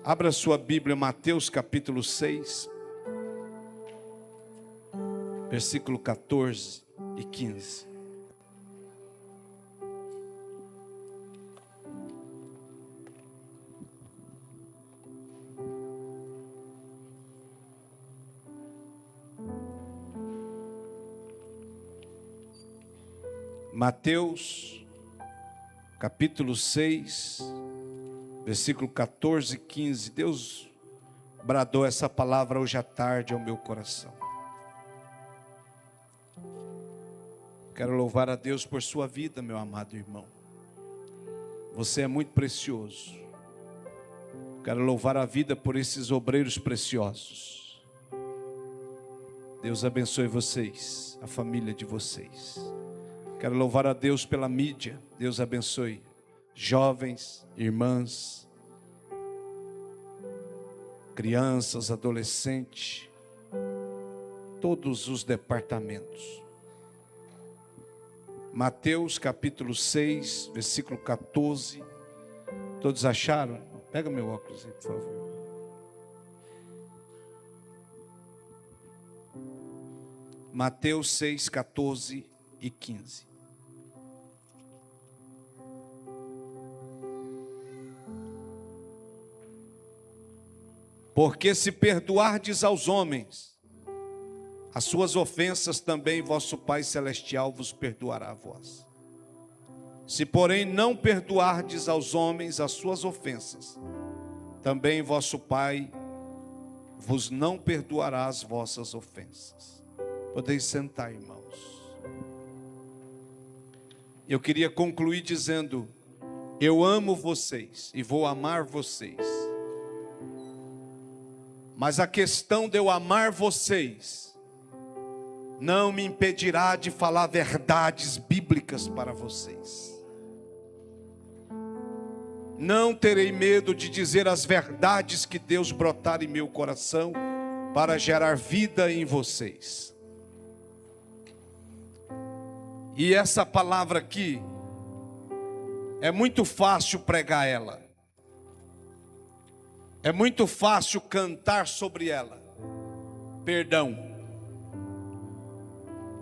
Abra sua Bíblia, Mateus capítulo 6, versículo 14 e 15. Mateus capítulo 6, versículo 14 e 15. Deus bradou essa palavra hoje à tarde ao meu coração. Quero louvar a Deus por sua vida, meu amado irmão. Você é muito precioso. Quero louvar a vida por esses obreiros preciosos. Deus abençoe vocês, a família de vocês. Quero louvar a Deus pela mídia. Deus abençoe jovens, irmãs, crianças, adolescentes, todos os departamentos. Mateus capítulo 6, versículo 14. Todos acharam? Pega meu óculos aí, por favor. Mateus 6, 14 e 15. Porque se perdoardes aos homens as suas ofensas, também vosso Pai Celestial vos perdoará a vós. Se porém não perdoardes aos homens as suas ofensas, também vosso Pai vos não perdoará as vossas ofensas. Podeis sentar, irmãos. Eu queria concluir dizendo: eu amo vocês e vou amar vocês. Mas a questão de eu amar vocês não me impedirá de falar verdades bíblicas para vocês. Não terei medo de dizer as verdades que Deus brotar em meu coração para gerar vida em vocês. E essa palavra aqui, é muito fácil pregar ela. É muito fácil cantar sobre ela. Perdão.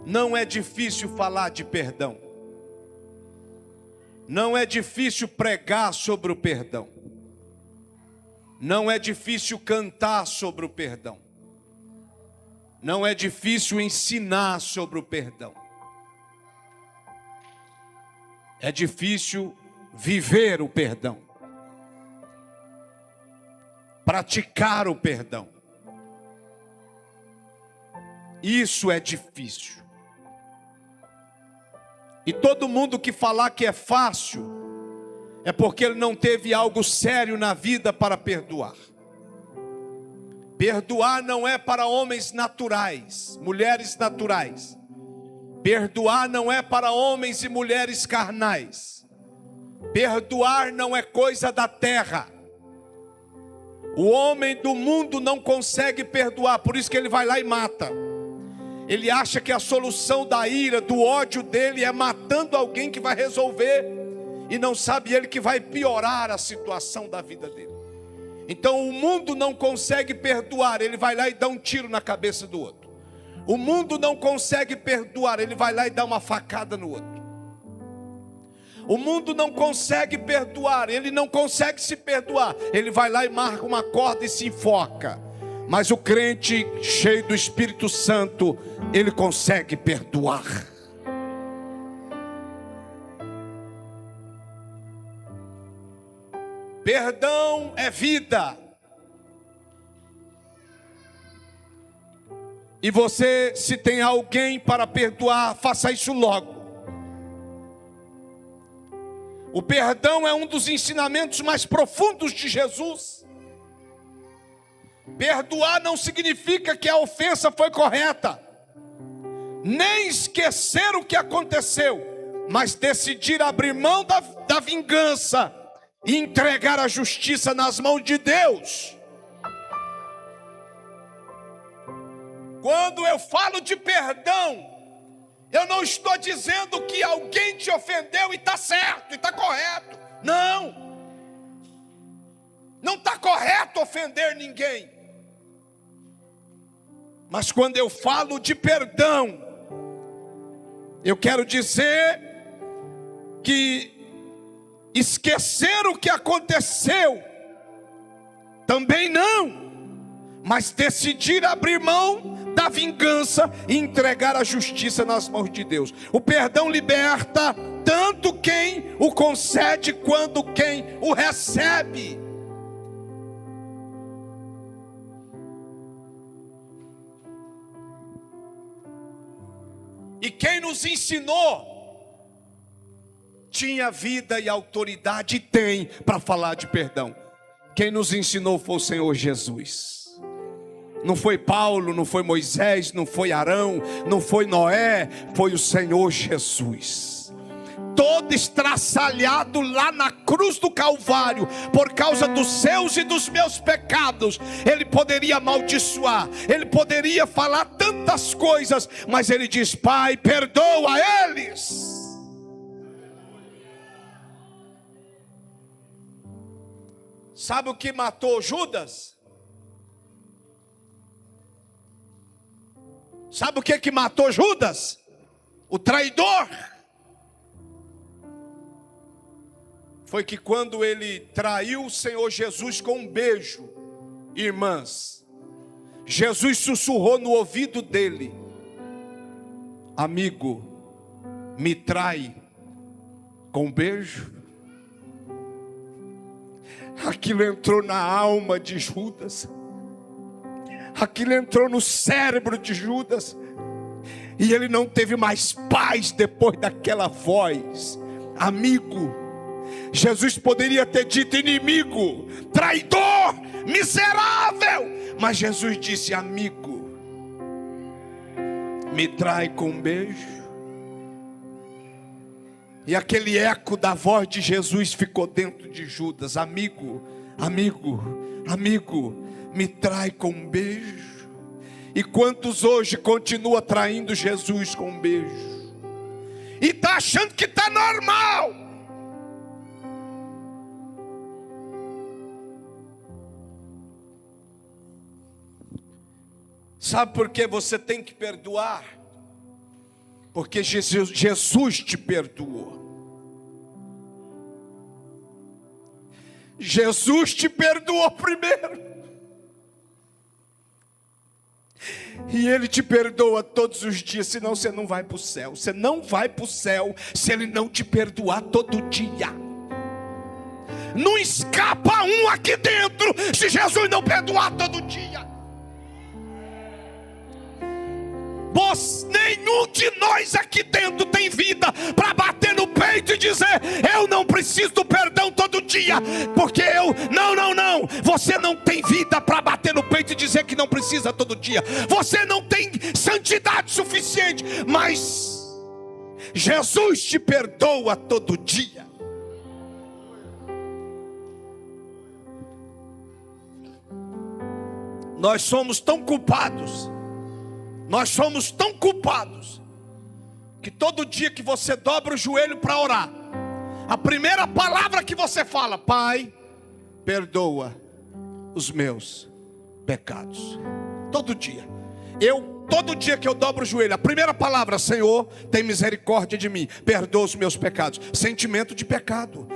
Não é difícil falar de perdão. Não é difícil pregar sobre o perdão. Não é difícil cantar sobre o perdão. Não é difícil ensinar sobre o perdão. É difícil viver o perdão. Praticar o perdão. Isso é difícil. E todo mundo que falar que é fácil, é porque ele não teve algo sério na vida para perdoar. Perdoar não é para homens naturais, mulheres naturais. Perdoar não é para homens e mulheres carnais. Perdoar não é coisa da terra. O homem do mundo não consegue perdoar, por isso que ele vai lá e mata. Ele acha que a solução da ira, do ódio dele é matando alguém que vai resolver, e não sabe ele que vai piorar a situação da vida dele. Então o mundo não consegue perdoar, ele vai lá e dá um tiro na cabeça do outro. O mundo não consegue perdoar, ele vai lá e dá uma facada no outro. O mundo não consegue perdoar, ele não consegue se perdoar, ele vai lá e marca uma corda e se enforca. Mas o crente cheio do Espírito Santo, ele consegue perdoar. Perdão é vida. E você, se tem alguém para perdoar, faça isso logo. O perdão é um dos ensinamentos mais profundos de Jesus. Perdoar não significa que a ofensa foi correta, nem esquecer o que aconteceu, mas decidir abrir mão da vingança e entregar a justiça nas mãos de Deus. Quando eu falo de perdão, eu não estou dizendo que alguém te ofendeu e está certo, e está correto. Não está correto certo ofender ninguém. Mas quando eu falo de perdão, eu quero dizer que esquecer o que aconteceu, também não. Mas decidir abrir mão da vingança e entregar a justiça nas mãos de Deus. O perdão liberta tanto quem o concede quanto quem o recebe. E quem nos ensinou tinha vida e autoridade, e tem, para falar de perdão. Quem nos ensinou foi o Senhor Jesus. Não foi Paulo, não foi Moisés, não foi Arão, não foi Noé, foi o Senhor Jesus. Todo estraçalhado lá na cruz do Calvário, por causa dos seus e dos meus pecados. Ele poderia amaldiçoar, ele poderia falar tantas coisas, mas ele diz: Pai, perdoa eles. Sabe o que matou Judas? Sabe o que matou Judas? O traidor. Foi que quando ele traiu o Senhor Jesus com um beijo, irmãs, Jesus sussurrou no ouvido dele: amigo, me trai com um beijo. Aquilo entrou na alma de Judas, aquilo entrou no cérebro de Judas, e ele não teve mais paz depois daquela voz. Amigo, Jesus poderia ter dito inimigo, traidor, miserável, mas Jesus disse: amigo, me trai com um beijo. E aquele eco da voz de Jesus ficou dentro de Judas: amigo, amigo, amigo, me trai com um beijo. E quantos hoje continuam traindo Jesus com um beijo? E está achando que está normal. Sabe por que você tem que perdoar? Porque Jesus te perdoou. Jesus te perdoou primeiro. E Ele te perdoa todos os dias, senão você não vai para o céu. Você não vai para o céu se Ele não te perdoar todo dia. Não escapa um aqui dentro se Jesus não perdoar todo dia. Nenhum de nós aqui dentro tem vida para bater no peito e dizer: eu não preciso do perdão todo dia, porque não, você não tem vida para bater no peito e dizer que não precisa todo dia. Você não tem santidade suficiente, mas Jesus te perdoa todo dia. Nós somos tão culpados, que todo dia que você dobra o joelho para orar, a primeira palavra que você fala: Pai, perdoa os meus pecados. Todo dia. Todo dia que eu dobro o joelho, a primeira palavra: Senhor, tem misericórdia de mim, perdoa os meus pecados. Sentimento de pecado.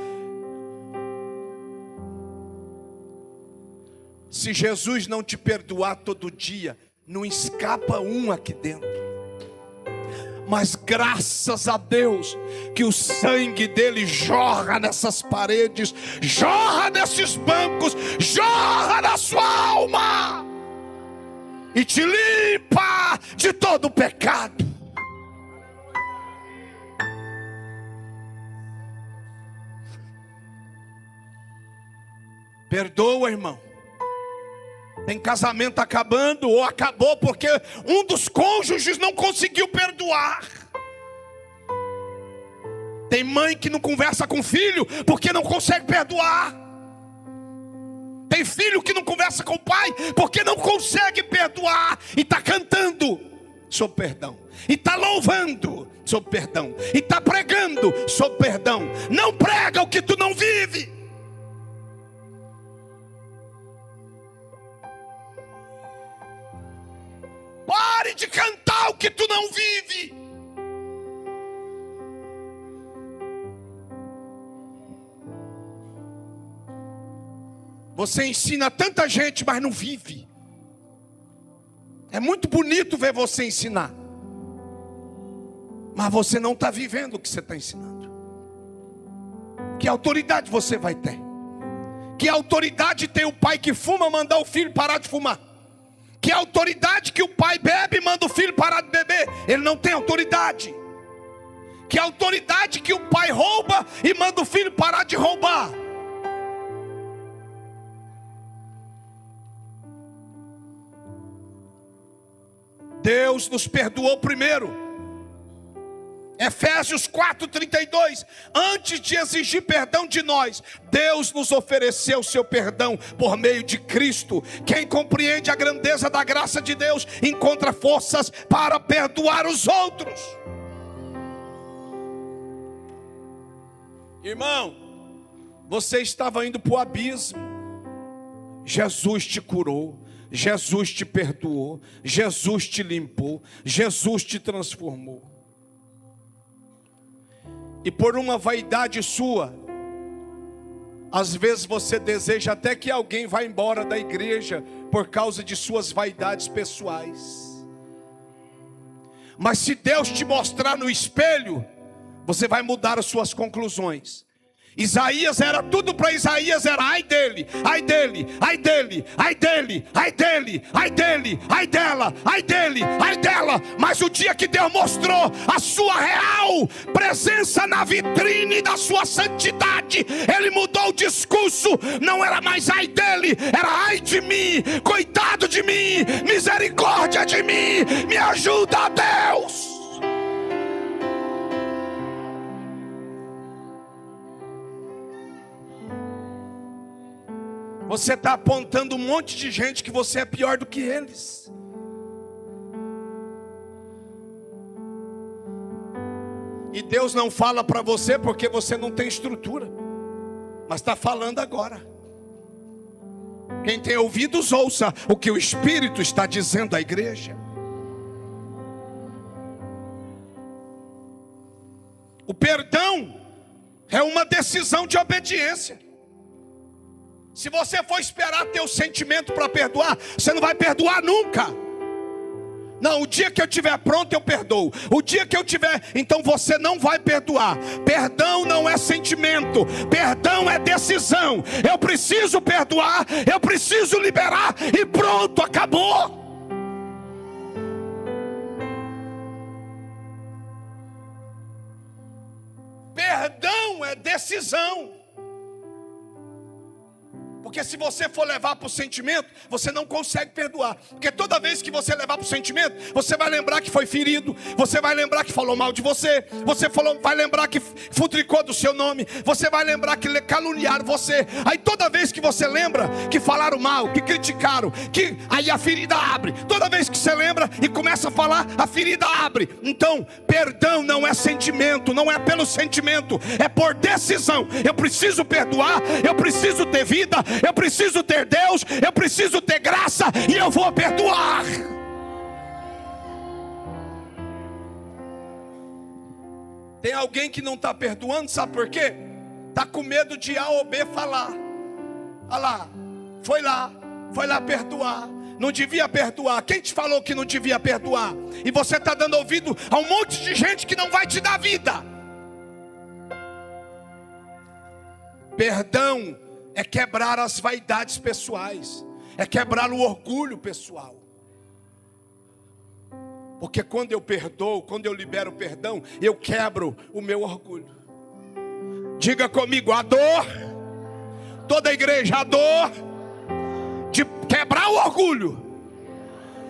Se Jesus não te perdoar todo dia, não escapa um aqui dentro. Mas graças a Deus que o sangue dele jorra nessas paredes, jorra nesses bancos, jorra na sua alma e te limpa de todo o pecado. Perdoa, irmão. Tem casamento acabando ou acabou porque um dos cônjuges não conseguiu perdoar. Tem mãe que não conversa com o filho porque não consegue perdoar. Tem filho que não conversa com o pai porque não consegue perdoar. E está cantando sobre perdão, e está louvando sobre perdão, e está pregando sobre perdão. Não prega o que tu não vive. de cantar o que tu não vive. Você ensina tanta gente, mas não vive. É muito bonito ver você ensinar, mas você não está vivendo o que você está ensinando. Que autoridade você vai ter? Que autoridade tem o pai que fuma mandar o filho parar de fumar? Que autoridade que o pai bebe e manda o filho parar de beber? Ele não tem autoridade. Que autoridade que o pai rouba e manda o filho parar de roubar? Deus nos perdoou primeiro. Efésios 4:32. Antes de exigir perdão de nós, Deus nos ofereceu o seu perdão por meio de Cristo. Quem compreende a grandeza da graça de Deus encontra forças para perdoar os outros. Irmão, você estava indo para o abismo. Jesus te curou, Jesus te perdoou, Jesus te limpou, Jesus te transformou. E por uma vaidade sua, às vezes você deseja até que alguém vá embora da igreja por causa de suas vaidades pessoais. Mas se Deus te mostrar no espelho, você vai mudar as suas conclusões. Isaías era tudo para Isaías, era ai dele, ai dele, ai dele, ai dele, ai dele, ai dele, ai dela, ai dele, ai dela. Mas o dia que Deus mostrou a sua real presença na vitrine da sua santidade, ele mudou o discurso. Não era mais ai dele, era ai de mim, coitado de mim, misericórdia de mim, me ajuda, Deus. Você está apontando um monte de gente que você é pior do que eles. E Deus não fala para você porque você não tem estrutura, mas está falando agora. Quem tem ouvidos, ouça o que o Espírito está dizendo à igreja. O perdão é uma decisão de obediência. Se você for esperar ter o sentimento para perdoar, você não vai perdoar nunca. Não, o dia que eu estiver pronto eu perdoo. O dia que eu tiver, então você não vai perdoar. Perdão não é sentimento, perdão é decisão. Eu preciso perdoar, eu preciso liberar e pronto, acabou. Perdão é decisão. Porque se você for levar para o sentimento, você não consegue perdoar. Porque toda vez que você levar para o sentimento, você vai lembrar que foi ferido, você vai lembrar que falou mal de você, vai lembrar que futricou do seu nome, você vai lembrar que caluniaram você. Aí toda vez que você lembra que falaram mal, que criticaram, aí a ferida abre. Toda vez que você lembra e começa a falar, a ferida abre. Então, perdão não é sentimento, não é pelo sentimento, é por decisão. Eu preciso perdoar, eu preciso ter vida, eu preciso ter Deus, eu preciso ter graça e eu vou perdoar. Tem alguém que não está perdoando, sabe por quê? Está com medo de A ou B falar. Olha lá, foi lá perdoar. Não devia perdoar. Quem te falou que não devia perdoar? E você está dando ouvido a um monte de gente que não vai te dar vida. Perdão é quebrar as vaidades pessoais, é quebrar o orgulho pessoal. Porque quando eu perdoo, quando eu libero o perdão, eu quebro o meu orgulho. Diga comigo, a dor, toda a igreja, a dor de quebrar o orgulho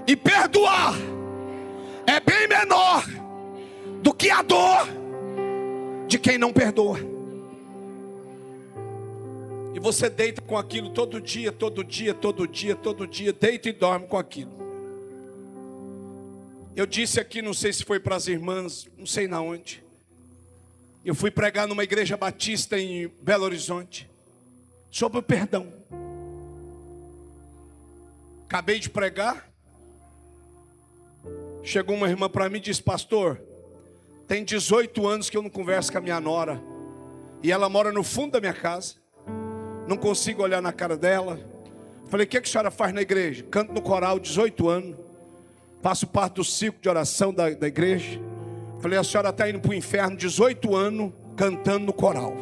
e perdoar é bem menor do que a dor de quem não perdoa. E você deita com aquilo todo dia, deita e dorme com aquilo. Eu disse aqui, não sei se foi para as irmãs, não sei na onde. Eu fui pregar numa igreja batista em Belo Horizonte, sobre o perdão. Acabei de pregar, Chegou uma irmã para mim e disse: pastor, tem 18 anos que eu não converso com a minha nora. E ela mora no fundo da minha casa. Não consigo olhar na cara dela. Falei: o que a senhora faz na igreja? Canto no coral, 18 anos. Faço parte do ciclo de oração da igreja. Falei: a senhora está indo para o inferno, 18 anos, cantando no coral.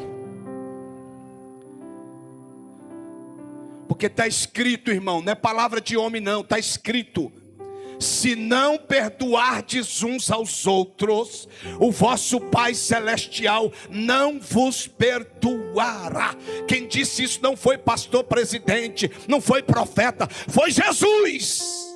Porque está escrito, irmão, não é palavra de homem não, está escrito: se não perdoardes uns aos outros, o vosso Pai Celestial não vos perdoará. Quem disse isso não foi pastor presidente, não foi profeta, foi Jesus.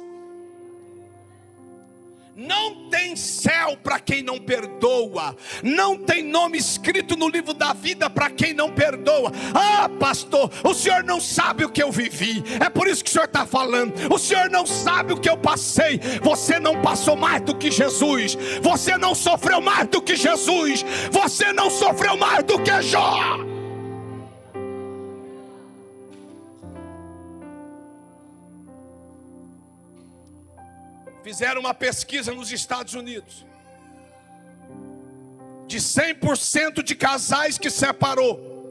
Não tem céu para quem não perdoa. Não tem nome escrito no livro da vida para quem não perdoa. Ah, pastor, o senhor não sabe o que eu vivi. É por isso que o senhor está falando. O senhor não sabe o que eu passei. Você não passou mais do que Jesus. Você não sofreu mais do que Jesus. Você não sofreu mais do que Jó. Fizeram uma pesquisa nos Estados Unidos. De 100% de casais que separou,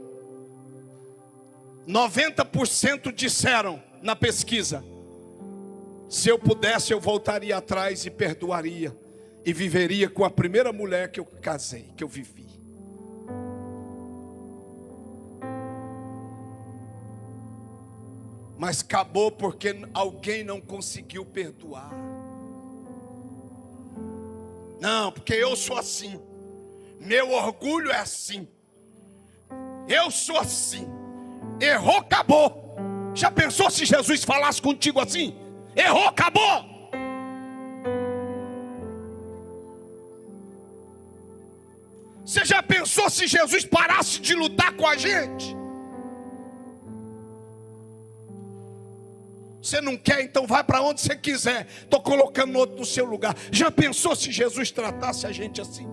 90% disseram na pesquisa: se eu pudesse eu voltaria atrás e perdoaria. E viveria com a primeira mulher que eu casei, que eu vivi. Mas acabou porque alguém não conseguiu perdoar. Não, porque eu sou assim. Meu orgulho é assim. Eu sou assim. Errou, acabou. Já pensou se Jesus falasse contigo assim? Errou, acabou. Você já pensou se Jesus parasse de lutar com a gente? Você não quer, então vai para onde você quiser. Estou colocando outro no seu lugar. Já pensou se Jesus tratasse a gente assim?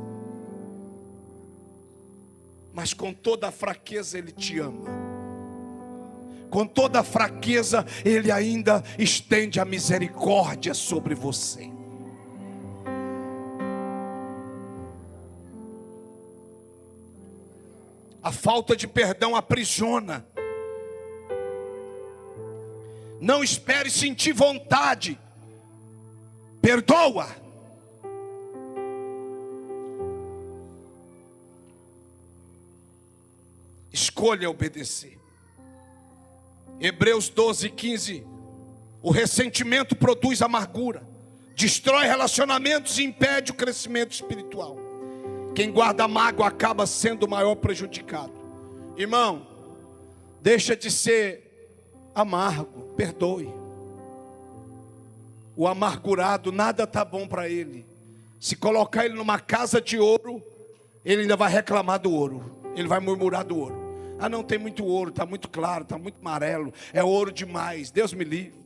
Mas com toda a fraqueza Ele te ama. Com toda a fraqueza Ele ainda estende a misericórdia sobre você. A falta de perdão aprisiona. Não espere sentir vontade. Perdoa. Escolha obedecer. Hebreus 12:15. O ressentimento produz amargura, destrói relacionamentos e impede o crescimento espiritual. Quem guarda mágoa acaba sendo o maior prejudicado. Irmão, deixa de ser amargo, perdoe. O amargurado, nada está bom para ele. Se colocar ele numa casa de ouro, ele ainda vai reclamar do ouro. Ele vai murmurar do ouro. Ah, não tem muito ouro, está muito claro, está muito amarelo, é ouro demais, Deus me livre.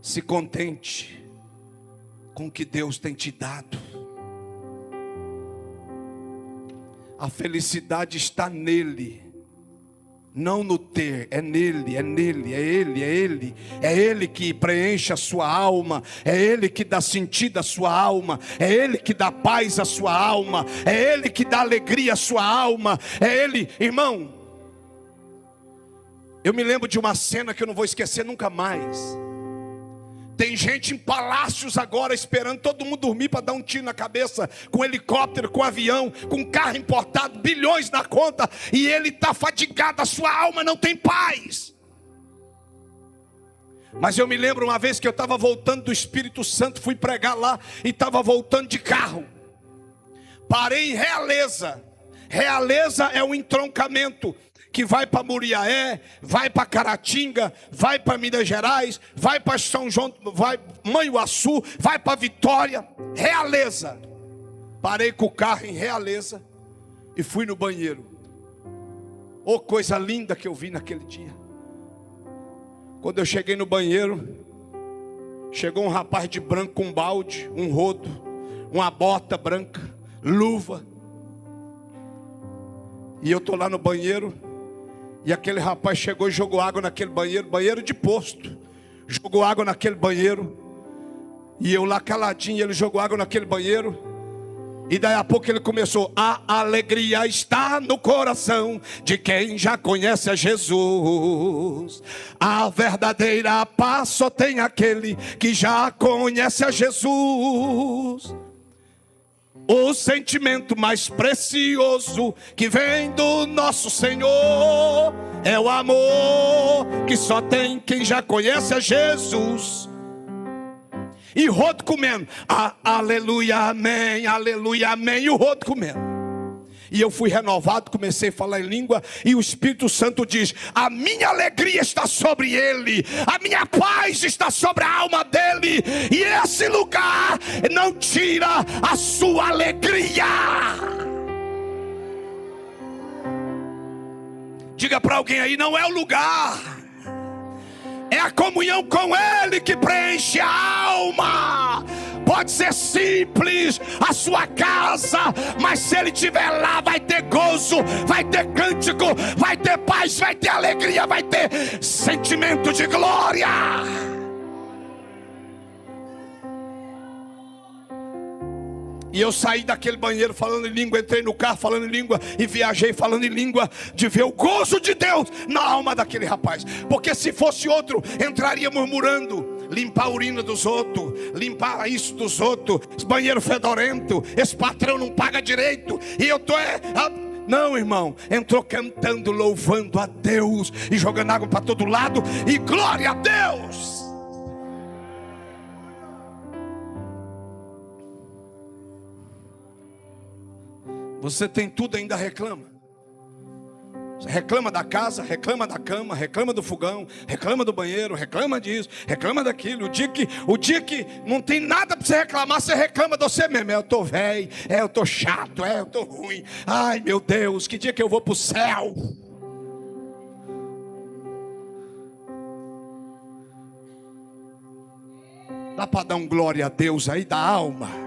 Se contente com o que Deus tem te dado. A felicidade está nele, não no ter, é nele, é nele, é ele, é ele. É ele que preenche a sua alma, é ele que dá sentido à sua alma, é ele que dá paz à sua alma, é ele que dá alegria à sua alma, é ele, irmão. Eu me lembro de uma cena que eu não vou esquecer nunca mais. Tem gente em palácios agora esperando todo mundo dormir para dar um tiro na cabeça, com helicóptero, com avião, com carro importado, bilhões na conta, e ele está fadigado, a sua alma não tem paz. Mas eu me lembro uma vez que eu estava voltando do Espírito Santo, fui pregar lá e estava voltando de carro. Parei em Realeza. Realeza é um entroncamento que vai para Muriaé, vai para Caratinga, vai para Minas Gerais, vai para São João, vai Manhuaçu, vai para Vitória. Realeza. Parei com o carro em Realeza e fui no banheiro. Oh, coisa linda que eu vi naquele dia. Quando eu cheguei no banheiro, chegou um rapaz de branco com um balde, um rodo, uma bota branca, luva. E eu estou lá no banheiro. E aquele rapaz chegou e jogou água naquele banheiro, banheiro de posto. Jogou água naquele banheiro. E eu lá caladinho, ele jogou água naquele banheiro. E daí a pouco ele começou: a alegria está no coração de quem já conhece a Jesus. A verdadeira paz só tem aquele que já conhece a Jesus. O sentimento mais precioso que vem do nosso Senhor é o amor que só tem quem já conhece a Jesus. E o rodo comendo: aleluia, amém, aleluia, amém. E o rodo comendo. E eu fui renovado, comecei a falar em língua. E o Espírito Santo diz: a minha alegria está sobre ele, a minha paz está sobre a alma dele. E esse lugar não tira a sua alegria. Diga para alguém aí: não é o lugar, é a comunhão com ele que preenche a alma. Pode ser simples a sua casa, mas se ele estiver lá, vai ter gozo, vai ter cântico, vai ter paz, vai ter alegria, vai ter sentimento de glória. E eu saí daquele banheiro falando em língua, entrei no carro falando em língua e viajei falando em língua, de ver o gozo de Deus na alma daquele rapaz. Porque se fosse outro, entraria murmurando, limpar a urina dos outros, limpar isso dos outros, esse banheiro fedorento, esse patrão não paga direito, e eu tô Não, irmão, entrou cantando, louvando a Deus e jogando água para todo lado, e glória a Deus. Você tem tudo, ainda reclama. Você reclama da casa, reclama da cama, reclama do fogão, reclama do banheiro, reclama disso, reclama daquilo. O dia que não tem nada para você reclamar, você reclama de você mesmo. Eu estou velho, eu estou chato, eu estou ruim. Ai meu Deus, que dia que eu vou para o céu? Dá para dar um glória a Deus aí da alma?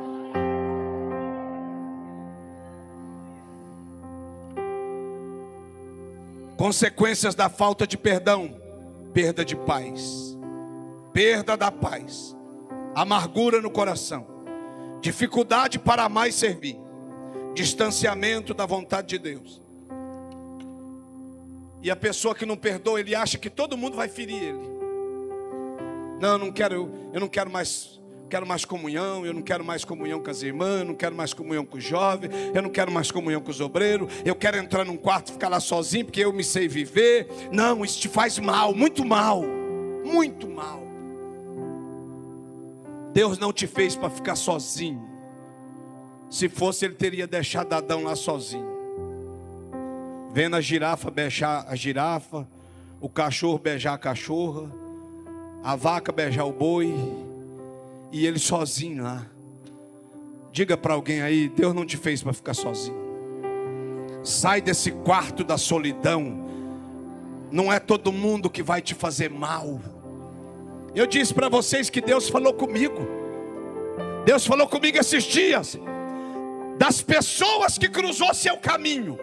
Consequências da falta de perdão: perda de paz, perda da paz, amargura no coração, dificuldade para amar e servir, distanciamento da vontade de Deus. E a pessoa que não perdoa, ele acha que todo mundo vai ferir ele. Não, eu não quero mais comunhão, eu não quero mais comunhão com as irmãs, eu não quero mais comunhão com os jovens, eu não quero mais comunhão com os obreiros, eu quero entrar num quarto e ficar lá sozinho, porque eu me sei viver. Não, isso te faz mal, muito mal, muito mal. Deus não te fez para ficar sozinho. Se fosse, ele teria deixado Adão lá sozinho, vendo a girafa beijar a girafa, o cachorro beijar a cachorra, a vaca beijar o boi, e ele sozinho lá. Diga para alguém aí: Deus não te fez para ficar sozinho. Sai desse quarto da solidão. Não é todo mundo que vai te fazer mal. Eu disse para vocês que Deus falou comigo. Deus falou comigo esses dias. Das pessoas que cruzou seu caminho,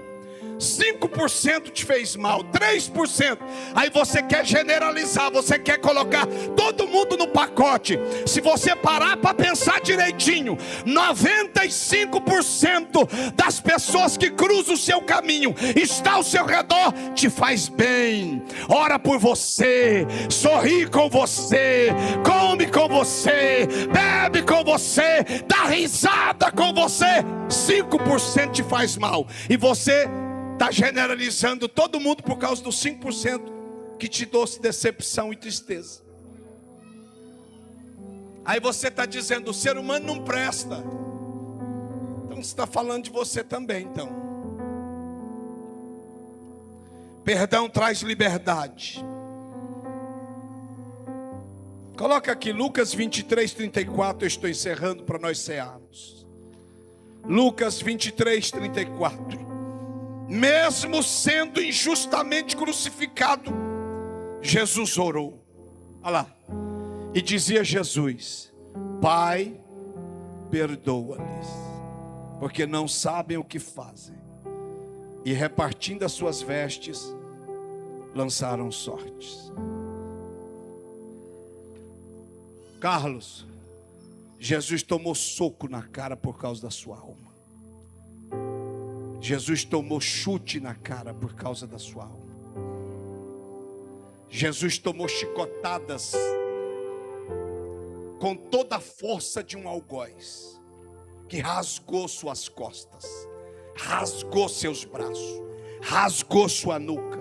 5% te fez mal, 3%. Aí você quer generalizar, você quer colocar todo mundo no pacote. Se você parar para pensar direitinho, 95% das pessoas que cruzam o seu caminho, está ao seu redor, te faz bem, ora por você, sorri com você, come com você, bebe com você, dá risada com você. 5% te faz mal, e você está generalizando todo mundo por causa dos 5% que te trouxe decepção e tristeza. Aí você está dizendo: o ser humano não presta. Então você está falando de você também. Então, perdão traz liberdade. Coloca aqui Lucas 23, 34. Eu estou encerrando para nós cearmos. Lucas 23, 34. Mesmo sendo injustamente crucificado, Jesus orou. Olha lá. E dizia Jesus: Pai, perdoa-lhes, porque não sabem o que fazem. E repartindo as suas vestes, lançaram sortes. Carlos, Jesus tomou soco na cara por causa da sua alma. Jesus tomou chute na cara por causa da sua alma. Jesus tomou chicotadas com toda a força de um algoz, que rasgou suas costas, rasgou seus braços, rasgou sua nuca.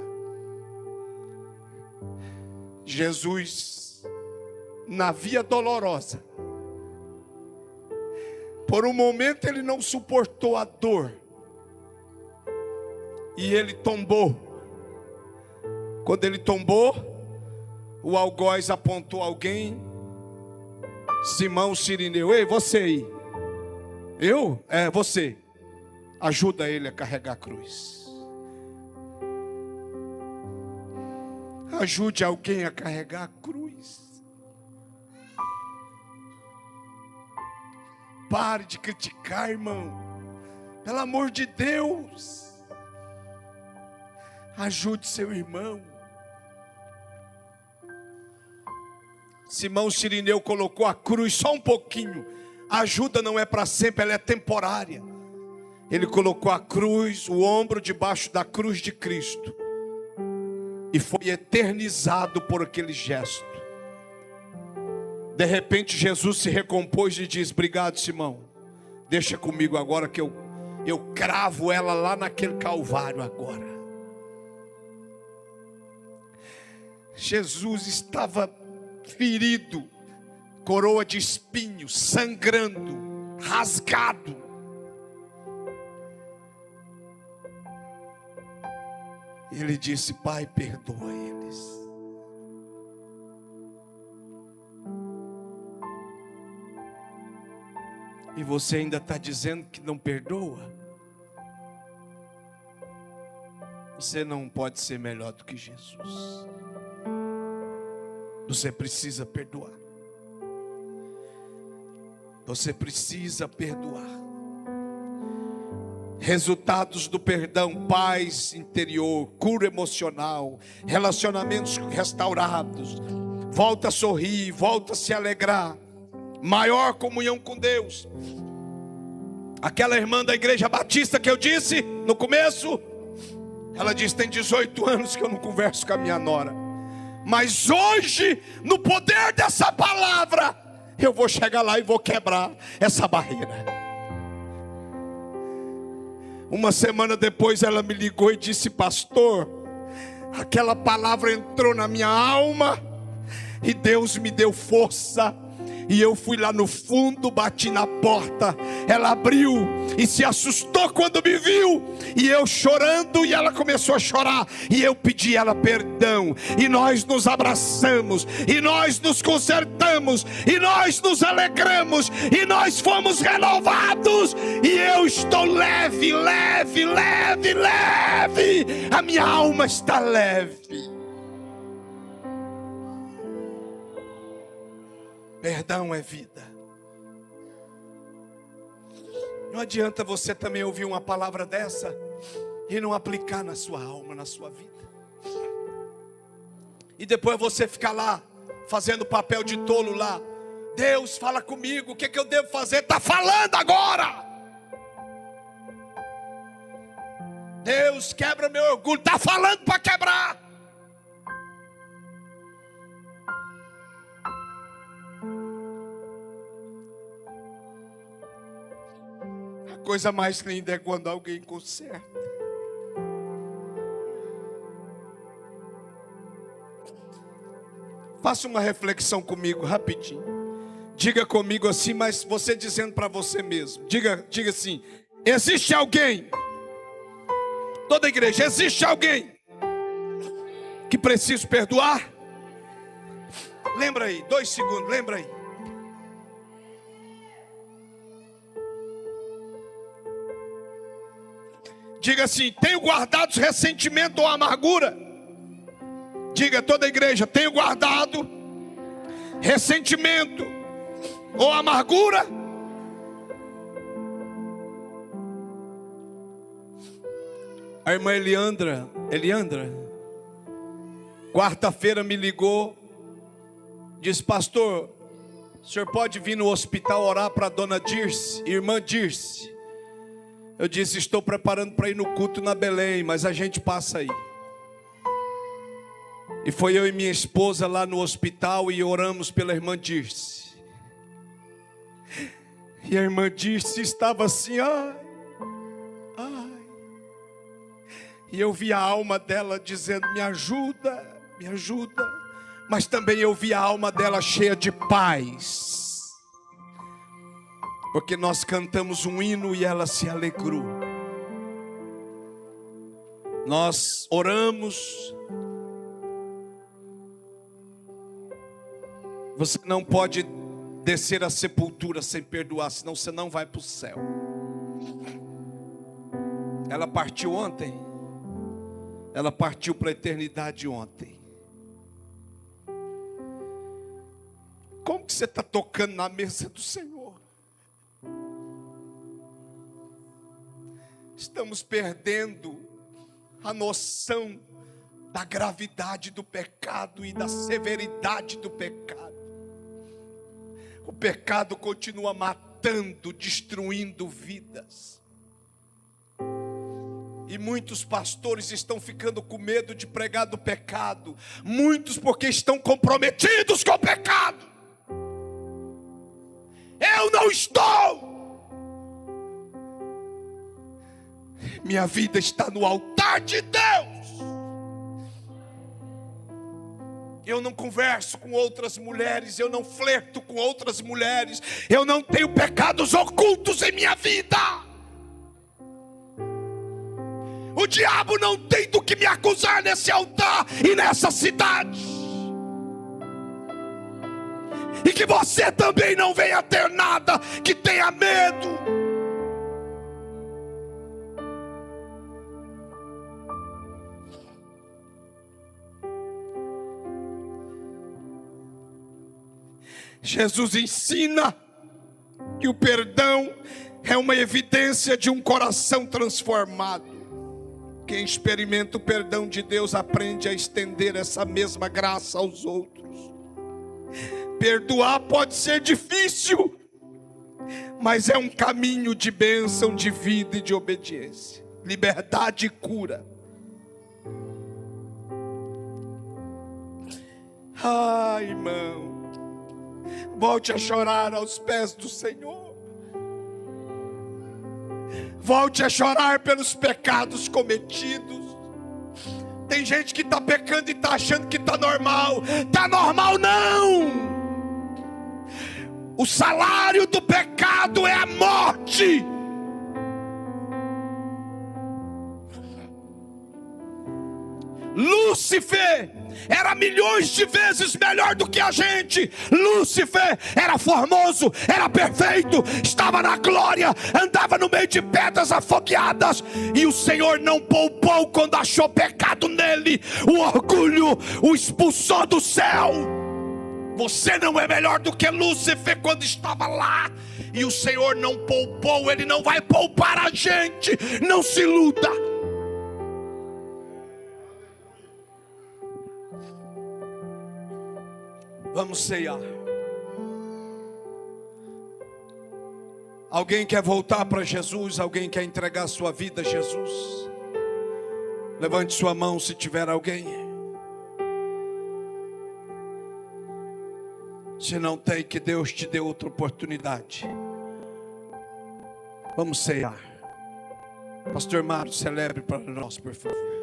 Jesus, na via dolorosa, por um momento ele não suportou a dor, e ele tombou. Quando ele tombou, o algoz apontou alguém, Simão Cirineu: ei, você aí. Eu? É, você. Ajuda ele a carregar a cruz. Ajude alguém a carregar a cruz. Pare de criticar, irmão. Pelo amor de Deus. Ajude seu irmão. Simão Cirineu colocou a cruz só um pouquinho. A ajuda não é para sempre, ela é temporária. Ele colocou a cruz, o ombro debaixo da cruz de Cristo, e foi eternizado por aquele gesto. De repente Jesus se recompôs e diz: obrigado, Simão, deixa comigo agora que eu cravo ela lá naquele Calvário agora. Jesus estava ferido, coroa de espinhos, sangrando, rasgado. Ele disse: Pai, perdoa eles. E você ainda está dizendo que não perdoa? Você não pode ser melhor do que Jesus. Você precisa perdoar. Você precisa perdoar. Resultados do perdão: paz interior, cura emocional, relacionamentos restaurados, volta a sorrir, volta a se alegrar, maior comunhão com Deus. Aquela irmã da igreja batista que eu disse no começo, ela disse: tem 18 anos que eu não converso com a minha nora, mas hoje, no poder dessa palavra, eu vou chegar lá e vou quebrar essa barreira. Uma semana depois ela me ligou e disse: pastor, aquela palavra entrou na minha alma e Deus me deu força. E eu fui lá no fundo, bati na porta, ela abriu e se assustou quando me viu, e eu chorando, e ela começou a chorar, e eu pedi ela perdão, e nós nos abraçamos, e nós nos consertamos, e nós nos alegramos, e nós fomos renovados, e eu estou leve, leve, leve, leve, a minha alma está leve. Perdão é vida. Não adianta você também ouvir uma palavra dessa e não aplicar na sua alma, na sua vida. E depois você ficar lá, fazendo papel de tolo lá. Deus, fala comigo, o que eu devo fazer? Está falando agora. Deus, quebra meu orgulho. Está falando para quebrar. A coisa mais linda é quando alguém conserta. Faça uma reflexão comigo rapidinho. Diga comigo assim, mas você dizendo para você mesmo. Diga assim: existe alguém, toda a igreja, existe alguém que preciso perdoar? Lembra aí, 2 segundos, lembra aí. Diga assim: tenho guardado ressentimento ou amargura? Diga, toda a igreja: tenho guardado ressentimento ou amargura? A irmã Eliandra, Quarta-feira me ligou, disse: pastor, o senhor pode vir no hospital orar para a dona Dirce, irmã Dirce? Eu disse: estou preparando para ir no culto na Belém, mas a gente passa aí. E foi eu e minha esposa lá no hospital e oramos pela irmã Dirce. E a irmã Dirce estava assim, ai. E eu vi a alma dela dizendo: me ajuda, me ajuda. Mas também eu vi a alma dela cheia de paz, porque nós cantamos um hino e ela se alegrou. Nós oramos. Você não pode descer à sepultura sem perdoar, senão você não vai para o céu. Ela partiu ontem. Ela partiu para a eternidade ontem. Como que você está tocando na mesa do Senhor? Estamos perdendo a noção da gravidade do pecado e da severidade do pecado. O pecado continua matando, destruindo vidas. E muitos pastores estão ficando com medo de pregar do pecado. Muitos porque estão comprometidos com o pecado. Eu não estou. Minha vida está no altar de Deus. Eu não converso com outras mulheres, eu não flerto com outras mulheres, eu não tenho pecados ocultos em minha vida. O diabo não tem do que me acusar nesse altar e nessa cidade. E que você também não venha ter nada que tenha medo. Jesus ensina que o perdão é uma evidência de um coração transformado. Quem experimenta o perdão de Deus aprende a estender essa mesma graça aos outros. Perdoar pode ser difícil, mas é um caminho de bênção, de vida e de obediência. Liberdade e cura. Ai, irmão, volte a chorar aos pés do Senhor. Volte a chorar pelos pecados cometidos. Tem gente que está pecando e está achando que está normal. Está normal não. O salário do pecado é a morte. Lúcifer era milhões de vezes melhor do que a gente. Lúcifer era formoso, era perfeito, estava na glória, andava no meio de pedras afogueadas, e o Senhor não poupou quando achou pecado nele. O orgulho o expulsou do céu. Você não é melhor do que Lúcifer quando estava lá, e o Senhor não poupou. Ele não vai poupar a gente. Não se iluda. Vamos ceiar. Alguém quer voltar para Jesus? Alguém quer entregar sua vida a Jesus? Levante sua mão se tiver alguém. Se não tem, que Deus te dê outra oportunidade. Vamos ceiar. Pastor Mário, celebre para nós, por favor.